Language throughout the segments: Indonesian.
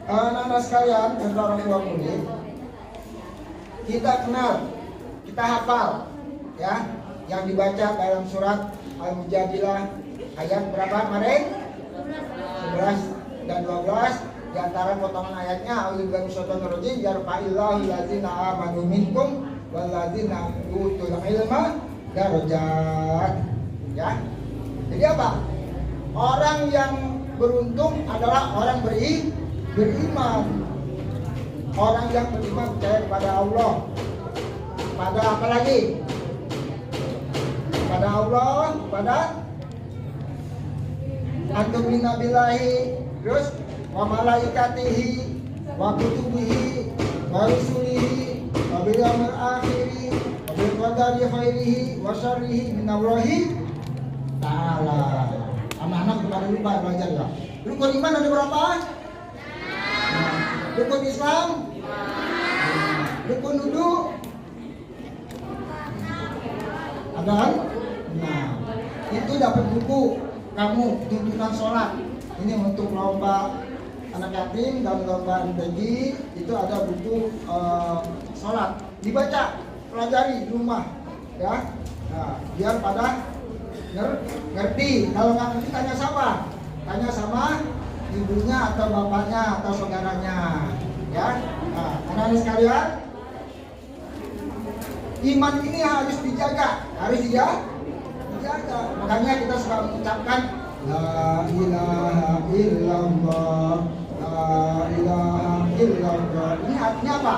Anak-anak sekalian dan orang tua murid, kita kenal, kita hafal ya yang dibaca dalam surat Al-Mujadilah ayat berapa kemarin? 11 dan 12. Di antara potongan ayatnya A'udzu billahi rajim yarfa'illahu allazina amanu minkum wallazina utul ilma darajat. Ya. Jadi apa? Orang yang beruntung adalah orang beriman. Orang yang beriman percaya kepada Allah. Pada apa lagi? Pada Allah, pada antumina billahi, terus wa malaikatihi wa kutubihi wa rusulihi wa bil yaumil akhiri wa bil qadari khairihi wa syarrihi minallahi ta'ala. Anak-anak kemarin lupa belajar ya. Rukun iman ada berapa? Rukun Islam? Rukun wudu? Ada kan? Nah, itu dapat buku kamu tuntunan sholat. Ini untuk lomba anak yatim dan lomba MTQ itu ada buku sholat. Dibaca, pelajari di rumah, ya. Nah, biar pada ngerti. Kalau nggak ngerti tanya siapa? Tanya sama ibunya atau bapaknya atau saudaranya, ya. Nah, anak-anak sekalian, iman ini harus dijaga, dijaga. Makanya kita suka mengucapkan La ilaha illallah, La ilaha illallah. Ini artinya apa?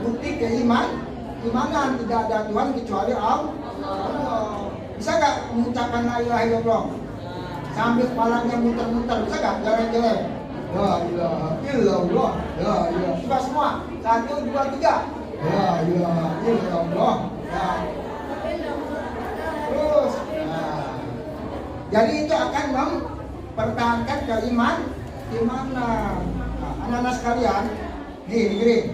Bukti keimanan tidak ada Tuhan kecuali Allah. Bisa nggak mengucapkan La ilaha illallah sambil kepalanya muter-muter? Bisa nggak? Jalan-jalan La ilaha illallah, La ilaha. Coba semua. 1, 2, 3. La ilaha illallah. Nah. Terus. Nah. Jadi itu akan mempertahankan keimanan. Nah, anak-anak sekalian, nih,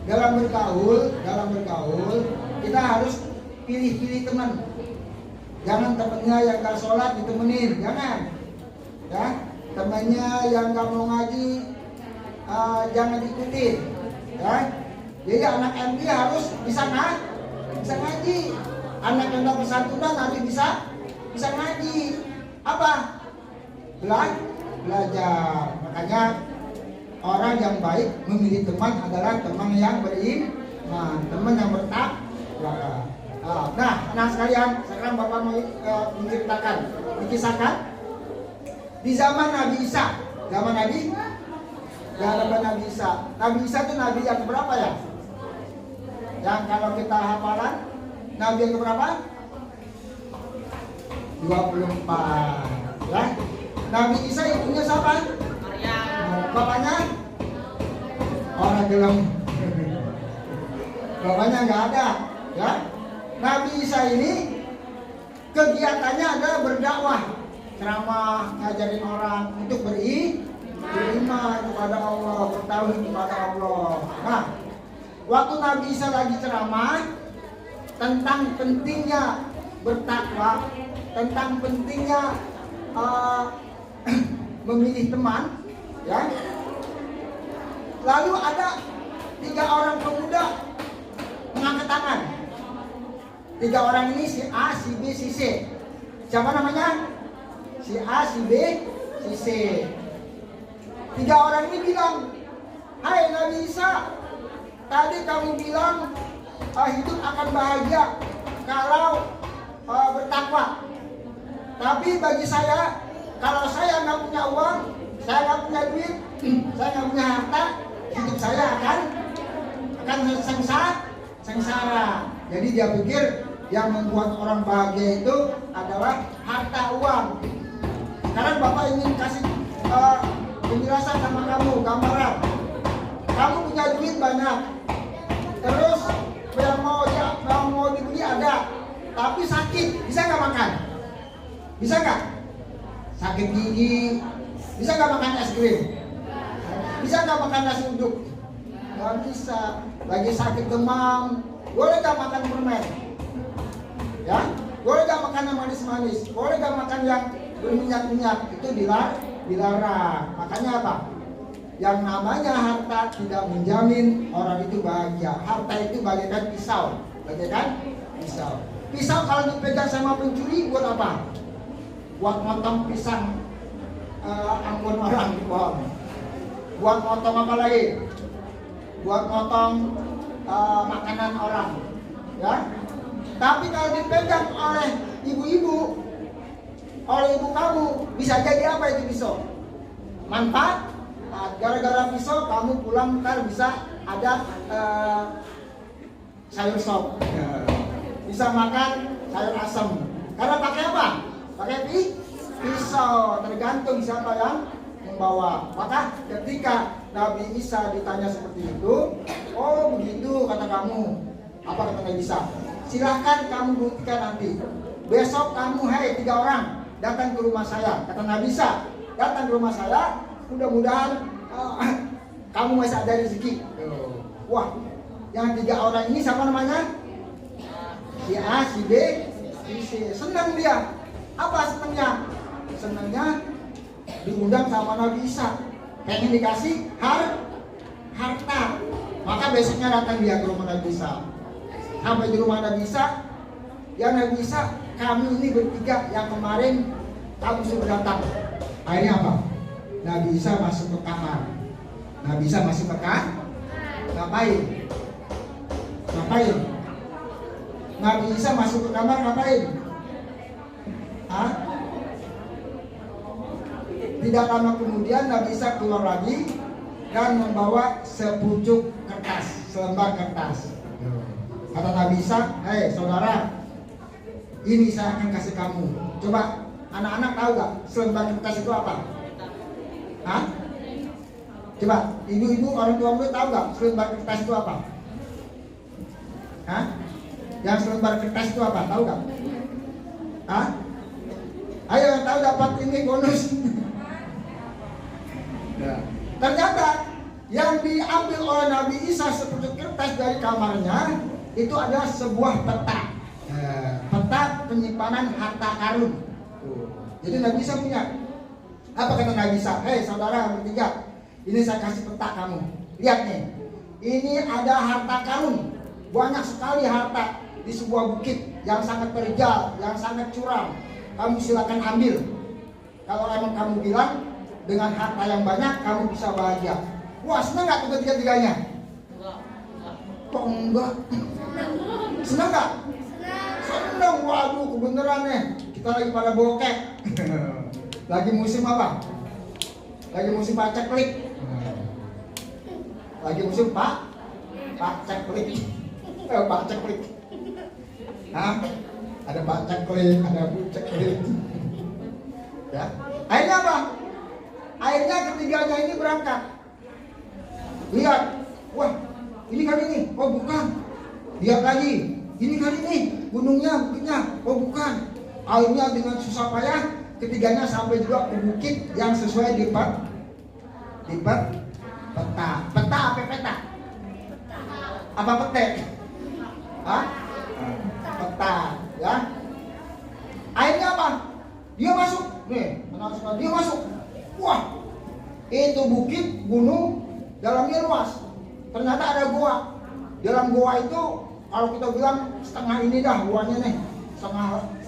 dalam bergaul kita harus pilih-pilih teman. Jangan temennya yang gak sholat ditemenin, jangan. Ya, temannya yang gak mau ngaji, jangan ikutin. Ya, jadi anak MD harus bisa ngaji. Anak yang gak pesantren harus bisa ngaji. Apa? Belajar. Makanya orang yang baik memilih teman adalah teman yang beriman, teman yang bertakwa. Nah, anak sekalian, sekarang Bapak mau menceritakan, dikisahkan di zaman Nabi Isa. Zaman Nabi Isa. Nabi Isa itu nabi yang berapa ya? Yang kalau kita hafalan, nabi yang berapa? 24. Ya. Nabi Isa ibunya siapa? Maryam. Bapaknya? Orang gelem. Bapaknya nggak ada, ya. Nabi Isa ini kegiatannya adalah berdakwah, ceramah, ngajarin orang untuk beriman kepada Allah, bertauhid kepada Allah. Nah, waktu Nabi Isa lagi ceramah tentang pentingnya bertakwa, tentang pentingnya memilih teman, ya. Lalu ada 3 orang pemuda mengangkat tangan. 3 orang ini si A, si B, si C. Siapa namanya? Si A, si B, si C. 3 orang ini bilang, "Hai Nabi Isa, tadi kamu bilang hidup akan bahagia kalau bertakwa. Tapi bagi saya, kalau saya nggak punya uang, saya nggak punya duit, saya nggak punya harta, hidup saya akan sengsara." Jadi dia pikir yang membuat orang bahagia itu adalah harta uang. Sekarang Bapak ingin kasih penjelasan sama kamu, gambaran. Kamu punya duit banyak, terus yang mau dibeli ada, tapi sakit, bisa nggak makan? Bisa nggak? Sakit gigi, bisa nggak makan es krim? Bisa nggak makan nasi uduk? Nggak bisa. Lagi sakit demam, boleh nggak makan permen? Ya, boleh gak makan yang manis-manis, boleh gak makan yang berminyak-minyak, itu dilarang. Makanya apa? Yang namanya harta tidak menjamin orang itu bahagia. Harta itu bagaikan pisau. Bagaikan pisau. Pisau kalau dipegang sama pencuri buat apa? Buat motong pisang anggun orang di pohon. Buat motong apa lagi? Buat motong makanan orang. Ya. Tapi kalau dipegang oleh ibu-ibu, oleh ibu kamu, bisa jadi apa itu pisau? Manfaat. Nah, gara-gara pisau kamu pulang ntar bisa ada sayur sop, bisa makan sayur asam. Karena pakai apa? Pakai pisau. Tergantung siapa yang membawa. Maka ketika Nabi Isa ditanya seperti itu, oh begitu kata kamu. Apa kata Nabi Isa? Silahkan kamu buktikan nanti. Besok kamu, hai 3 orang, datang ke rumah saya. Kata Nabi Isa, datang ke rumah saya. Mudah-mudahan kamu masih ada rezeki. Wah, yang 3 orang ini siapa namanya? Si A, si B, si C. Senang dia. Apa senangnya? Senangnya diundang sama Nabi Isa. Pengen dikasih harta. Maka besoknya datang dia ke rumah Nabi Isa. Sampai di rumah Nabi Isa, ya Nabi Isa, kami ini bertiga yang kemarin kamu suruh datang. Akhirnya apa? Nabi Isa masuk ke kamar. Nabi Isa masuk ke kamar. Ngapain? Nabi Isa masuk ke kamar ngapain? Hah? Tidak lama kemudian Nabi Isa keluar lagi dan membawa sepucuk kertas, selembar kertas. Kata Nabi Isa, hei saudara, ini saya akan kasih kamu. Coba anak-anak tahu gak selembar kertas itu apa? Hah? Coba, ibu-ibu orang tua murid tahu gak selembar kertas itu apa? Hah? Yang selembar kertas itu apa? Tahu gak? Hah? Ayo yang tahu dapat ini bonus. Nah, ternyata yang diambil oleh Nabi Isa sepucuk kertas dari kamarnya itu adalah sebuah peta. Peta penyimpanan harta karun. Jadi Nabi Isa punya. Apa kata Nabi Isa? Hei saudara bertiga, ini saya kasih peta kamu. Lihat nih, ini ada harta karun. Banyak sekali harta di sebuah bukit yang sangat terjal, yang sangat curam. Kamu silakan ambil. Kalau emang kamu bilang dengan harta yang banyak kamu bisa bahagia. Wah, senang gak ketiga-tiganya? Kok enggak? Senang gak? Senang. Waduh, kebeneran nih. Kita lagi pada bokeh. Lagi musim apa? Lagi musim paceklik. Lagi musim paceklik. Paceklik. Hah? Ada paceklik, ada buceklik. Ya. Akhirnya apa? Akhirnya ketiganya ini berangkat. Lihat, wah, ini kali ini. Oh bukan. Lihat lagi. Ini kali ini gunungnya, bukitnya. Oh bukan. Akhirnya dengan susah payah ketiganya sampai juga ke bukit yang sesuai di peta. Peta apa peta? Apa pete? Hah? Peta, ya. Akhirnya apa? Dia masuk. Nih, dia masuk. Wah, itu bukit, gunung, dalamnya luas. Ternyata ada goa. Dalam goa itu, kalau kita bilang setengah ini dah goanya nih,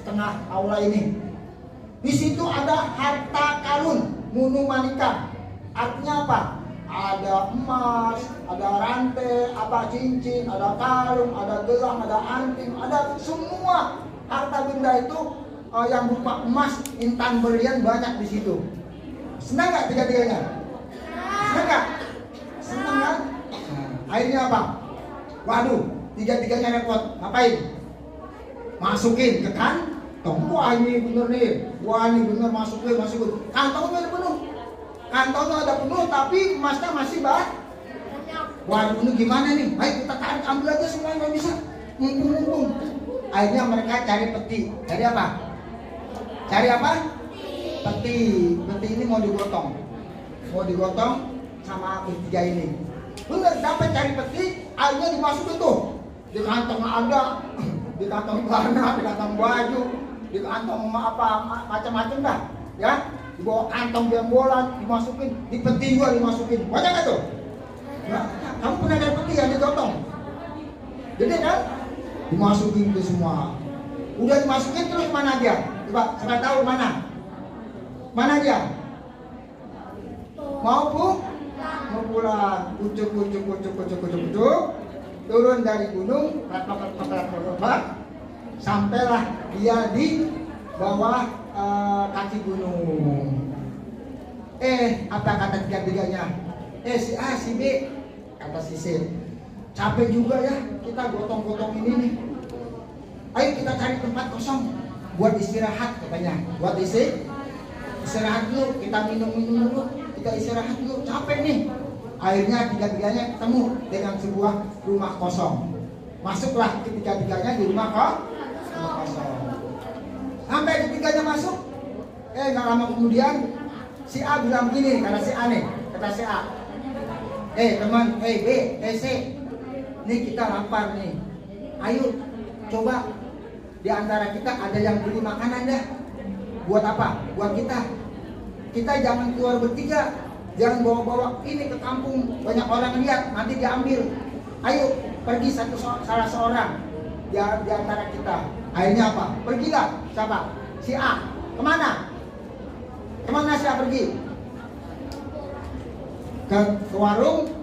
setengah aula ini. Di situ ada harta karun, munu manika. Artinya apa? Ada emas, ada rantai, apa cincin, ada kalung, ada gelang, ada anting, ada semua harta benda itu yang berupa emas, intan, berlian banyak di situ. Senang gak tiga-tiganya? Senang gak? Senang kan? Akhirnya apa? Waduh, tiga-tiganya repot. Ngapain? Masukin ke kantong. Wah ini bener nih. Wah ini bener, masukin. Kantongnya ada penuh. Kantongnya ada penuh, tapi emasnya masih banyak. Waduh ini gimana nih? Ayo kita ambil aja semuanya, nggak bisa. Mumpung. Akhirnya mereka cari peti. Cari apa? Cari apa? Peti ini mau digotong sama bertiga ini. Bener dapat cari peti, akhirnya dimasukin tuh. Di kantong ada, di kantong celana, di kantong baju, di kantong apa macam-macam dah, ya. dibawa kantong gembolan, dimasukin, di peti juga dimasukin. Banyak nggak tuh? Nah, kamu pernah ada peti yang digotong? Gede kan? Dimasukin itu semua. Udah dimasukin terus mana dia? Coba saya tahu mana? Mana dia? Mau pulang. Kucuk. Turun dari gunung, sampailah dia di bawah kaki gunung. Apa kata tiga-tiganya? Si A, si B, kata si C. Capek juga ya kita gotong-gotong ini nih. Ayo kita cari tempat kosong buat istirahat katanya. Buat istirahat dulu, kita minum dulu, kita istirahat dulu, capek nih. Akhirnya tiga-tiganya ketemu dengan sebuah rumah kosong. Masuklah ketiga-tiganya di rumah kosong. Sampai ketiganya masuk, nggak lama kemudian si A bilang gini, karena si A nih, kata si A, teman, B, C, nih kita lapar nih, ayo coba di antara kita ada yang beli makanan dah. Buat apa? Buat kita. Kita jangan keluar bertiga, jangan bawa-bawa ini ke kampung, banyak orang lihat, nanti diambil. Ayo pergi salah seorang di antara kita. Akhirnya apa? Pergilah siapa? Si A. Kemana? Kemana si A pergi? Ke warung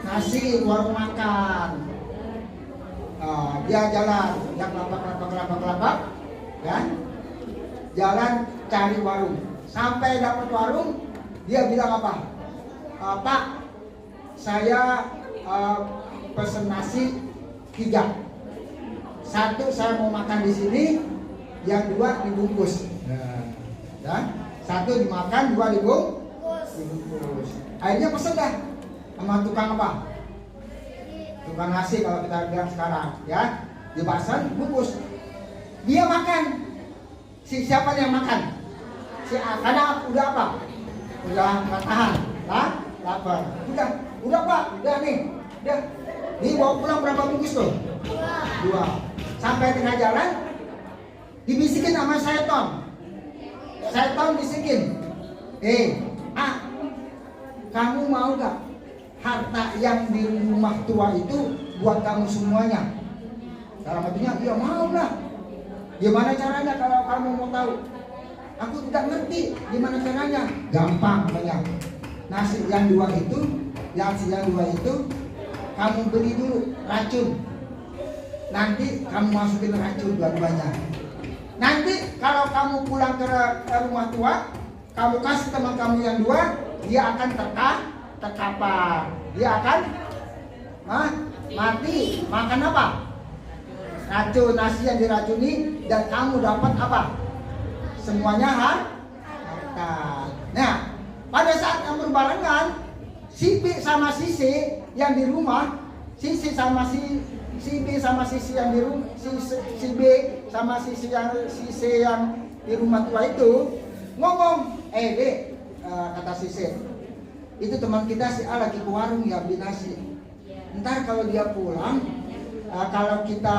nasi, warung makan. Dia jalan, dia kelapa, kan? Jalan cari warung. Sampai dapat warung, dia bilang apa? Pak, saya pesen nasi 3. 1 saya mau makan di sini, yang 2 dibungkus. Ya, 1 dimakan, 2 dibungkus. Akhirnya pesen dah sama tukang apa? Tukang nasi kalau kita bilang sekarang, ya, dipesan, bungkus. Dia makan. Siapa yang makan? Si A. Karena udah apa? Udah nggak tahan, lapar. Udah Pak, udah nih. Udah. Nih bawa pulang berapa bungkus tuh? 2. Sampai tengah jalan, dibisikin sama setan. Setan bisikin, A, kamu mau gak harta yang di rumah tua itu buat kamu semuanya? Dalam artinya, iya mau lah. Gimana caranya kalau kamu mau tahu? Aku tidak ngerti gimana caranya. Gampang katanya. Nasi yang 2 itu, kamu beli dulu racun. Nanti kamu masukin racun dua-duanya. Nanti kalau kamu pulang ke rumah tua, kamu kasih teman kamu yang 2, dia akan terkapar. Dia akan mati. Makan apa? Racun, nasi yang diracuni, dan kamu dapat apa? Semuanya harta. Nah, pada saat kamu berbarengan, si B sama si C yang di rumah, si C sama si B sama si C yang di rumah, si B sama si C yang di rumah tua itu ngomong, B, kata si C, itu teman kita si A lagi ke warung ya beli nasi. Ntar kalau dia pulang, kalau kita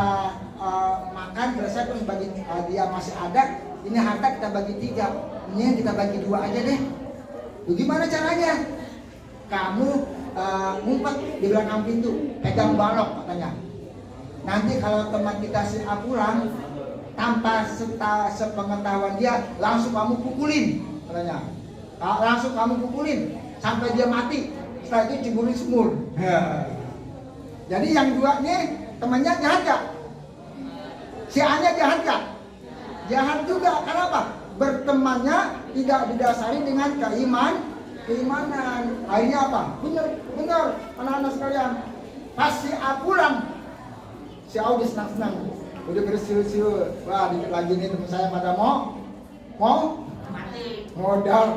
makan selesai terus bagi dia masih ada, ini harta kita bagi 3, ini kita bagi 2 aja deh. Gimana caranya? Kamu ngumpet di belakang pintu, pegang balok katanya. Nanti kalau teman kita si A pulang, tanpa sepengetahuan dia, langsung kamu pukulin katanya. Langsung kamu pukulin sampai dia mati. Setelah itu ciburin sumur. Jadi yang 2 nih temannya jahat gak? Si A-nya jahat gak? Jahat juga. Kenapa? Bertemannya tidak didasari dengan keimanan. Akhirnya apa? Benar anak-anak sekalian. Pas si A pulang, si A udah senang-senang, udah bersiul-siul. Wah, dikit lagi nih teman saya pada mau mati. Modal.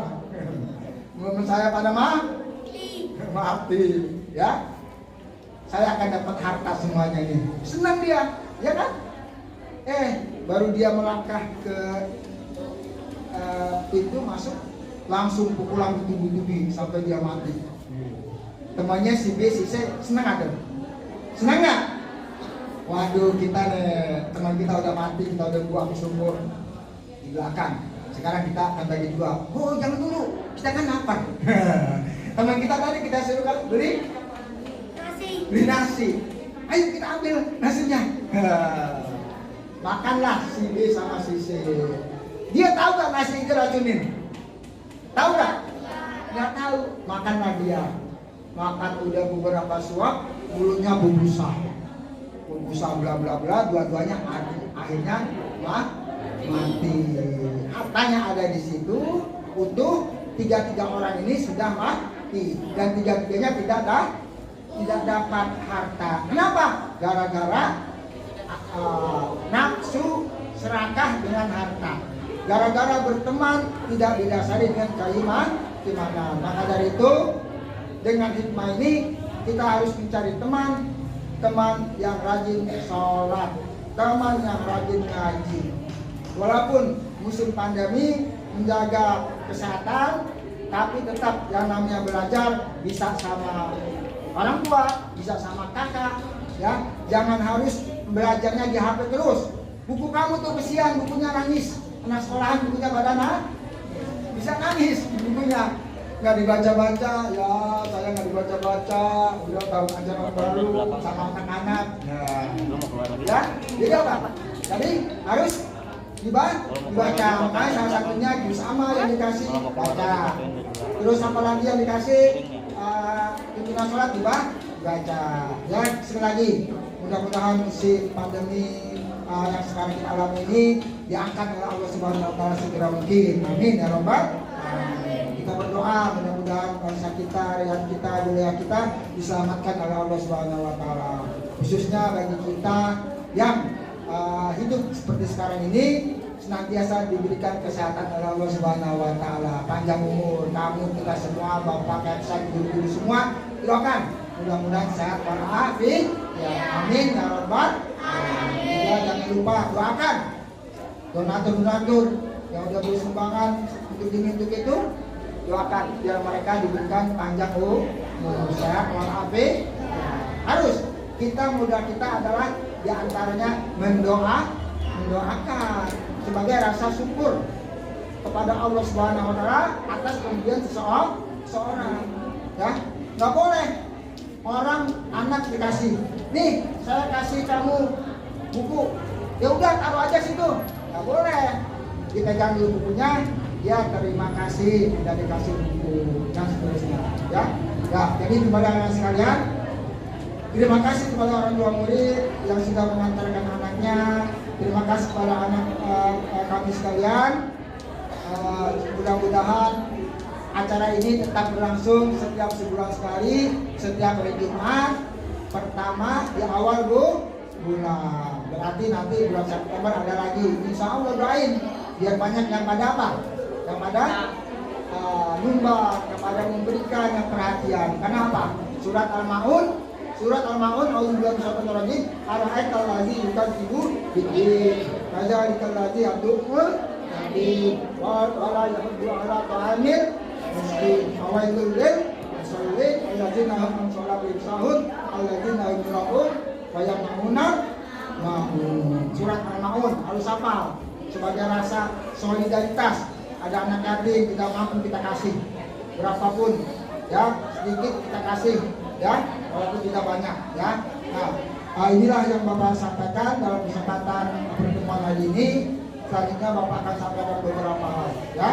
Teman saya pada mati. Ya. Saya akan dapat harta semuanya ini. Senang dia, ya kan? Baru dia melangkah ke pintu masuk, langsung pukulan bertubi-tubi sampai dia mati. Temannya si B, si C senang ada? Senang nggak? Waduh, kita nih teman kita udah mati, kita udah buang ke sumur di belakang. sekarang kita akan bagi dua. Oh jangan dulu, kita kan lapar. Teman kita tadi kita suruh beli nasi. Ayo kita ambil nasinya. Makanlah si B sama si C. Dia tahu gak nasi itu racunin? Tahu gak? Nggak tahu. Makanlah dia. Makan udah beberapa suap, mulutnya berbusa bla bla bla, dua-duanya akhirnya mati. Hartanya ada di situ, utuh. Tiga orang ini sudah mati dan tiga-tiganya tidak dapat harta. Kenapa? Gara-gara nafsu serakah dengan harta. Gara-gara berteman tidak didasari dengan keimanan. Maka dari itu dengan hikmah ini kita harus mencari teman yang rajin sholat, teman yang rajin ngaji. Walaupun musim pandemi menjaga kesehatan, tapi tetap yang namanya belajar bisa sama orang tua, bisa sama kakak, ya. Jangan harus belajarnya di HP terus. Buku kamu tuh kesian, bukunya nangis. Anak sekolahan bukunya badana, bisa nangis bukunya. Nggak dibaca-baca, ya saya nggak dibaca-baca. Udah tahu ajaran baru sama anak-anak. Ya, jadi apa? Jadi harus dibaca. Makanya salah satunya juz amma yang dikasih baca. Terus apa lagi yang dikasih? Tuntunan sholat dibaca. Ya, sekali lagi mudah-mudahan si pandemi yang sekarang kita alami ini diangkat oleh Allah Subhanahu Wa Taala segera mungkin. Amin ya Rabbal alamin. Kita berdoa mudah-mudahan bangsa kita, rakyat kita, wilayah kita diselamatkan oleh Allah Subhanahu Wa Taala. Khususnya bagi kita yang hidup seperti sekarang ini senantiasa diberikan kesehatan oleh Allah Subhanahu Wa Taala, panjang umur. Kamu kita semua, bapak, kakak, guru-guru semua doakan mudah-mudahan sehat walafiat. Ya, amin ya Rabbal alamin. Ya, jangan lupa doakan donatur yang udah beri sumbangan untuk ini untuk itu, doakan biar mereka diberikan panjang umur, sehat walafiat. Harus modal kita adalah diantaranya mendoakan sebagai rasa syukur kepada Allah Subhanahu Wa Taala atas pemberian seseorang. Ya, nggak boleh orang anak dikasih, nih saya kasih kamu buku, ya udah taruh aja situ, nggak boleh. Dipegang dulu bukunya, dia terima kasih dan dikasih buku dan seterusnya. Ya, jadi kepada anak sekalian, terima kasih kepada orang tua murid yang sudah mengantarkan anaknya. Terima kasih kepada anak kami sekalian. Mudah-mudahan acara ini tetap berlangsung setiap sebulan sekali, setiap hari Jumat pertama di awal bulan. Berarti nanti bulan September ada lagi. Insya Allah doain biar banyak yang pada apa? Yang pada nyumbang, yang pada memberikan yang perhatian. Kenapa? Surat Al-Maun, Auzubillahi minasyaitonir rajim. Ara'aital ladzi yukadzibu bid-din. Kadzalikal ladzi yad'ul yatim wa la yahuddu 'ala ta'amil miskin. Fawailul lil musallin alladzina hum 'an sholatihim sahun alladzina hum yura'un wa yamna'una ma'un. Surat Al-Maun harus hafal sebagai rasa solidaritas. Ada anak yatim kita mampu kita kasih berapapun, ya sedikit kita kasih, ya walaupun tidak banyak, ya. Nah, inilah yang Bapak sampaikan dalam kesempatan pertemuan hari ini. Selanjutnya Bapak akan sampaikan beberapa hal, ya.